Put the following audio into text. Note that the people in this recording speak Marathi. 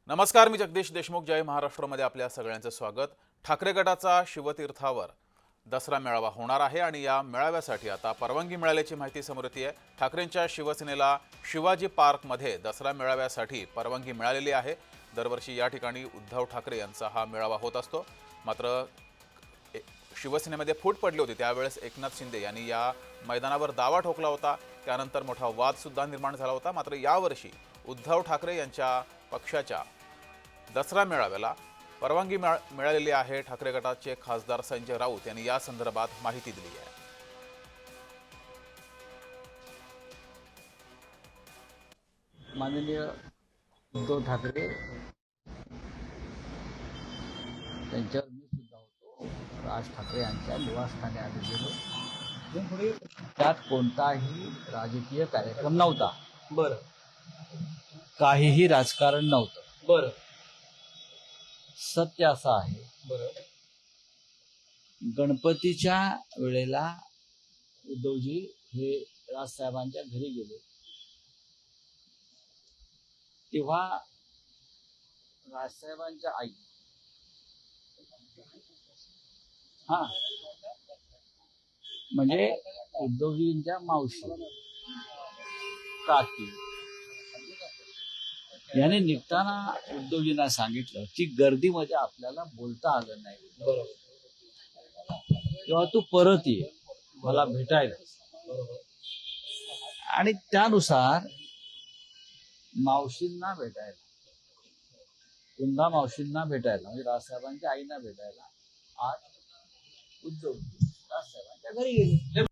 नमस्कार, मी जगदीश देशमुख. जय महाराष्ट्रमध्ये आपल्या सगळ्यांचं स्वागत. ठाकरे गटाचा शिवतीर्थावर दसरा मेळावा होणार आहे आणि या मेळाव्यासाठी आता परवानगी मिळाल्याची माहिती समोर येते आहे. ठाकरेंच्या शिवसेनेला शिवाजी पार्कमध्ये दसरा मेळाव्यासाठी परवानगी मिळालेली आहे. दरवर्षी या ठिकाणी उद्धव ठाकरे यांचा हा मेळावा होत असतो. मात्र शिवसेनेमध्ये फूट पडली होती. त्यावेळेस एकनाथ शिंदे यांनी या मैदानावर दावा ठोकला होता. त्यानंतर मोठा वाद सुद्धा निर्माण झाला होता. मात्र यावर्षी उद्धव ठाकरे यांच्या पक्षाच्या दसरा मेळाव्याला परवानगी मिळालेली आहे. ठाकरे गटाचे खासदार संजय राऊत यांनी या संदर्भात माहिती दिली आहे. माननीय उद्धव ठाकरे त्यांच्यावर मी सुद्धा होतो. राज ठाकरे यांच्या निवासस्थानी आम्ही गेलो. त्यात कोणताही राजकीय कार्यक्रम नव्हता. बर काहीही राजकारण नव्हतं. बर सत्य असं आहे, बर गणपतीच्या वेळेला उद्धवजी हे राजसाहेबांच्या घरी गेले. तेव्हा राजसाहेबांच्या आई म्हणजे उद्धवजींच्या मावशी काकी याने निघताना उद्धवजींना सांगितलं की गर्दीमध्ये आपल्याला बोलता आलं नाही, बरोबर तेव्हा तू परत ये मला भेटायला. बरोबर आणि त्यानुसार मावशींना भेटायला, पुन्हा मावशींना भेटायला म्हणजे राजसाहेबांच्या आईना भेटायला आज उद्धव राजसाहेबांच्या घरी गेले.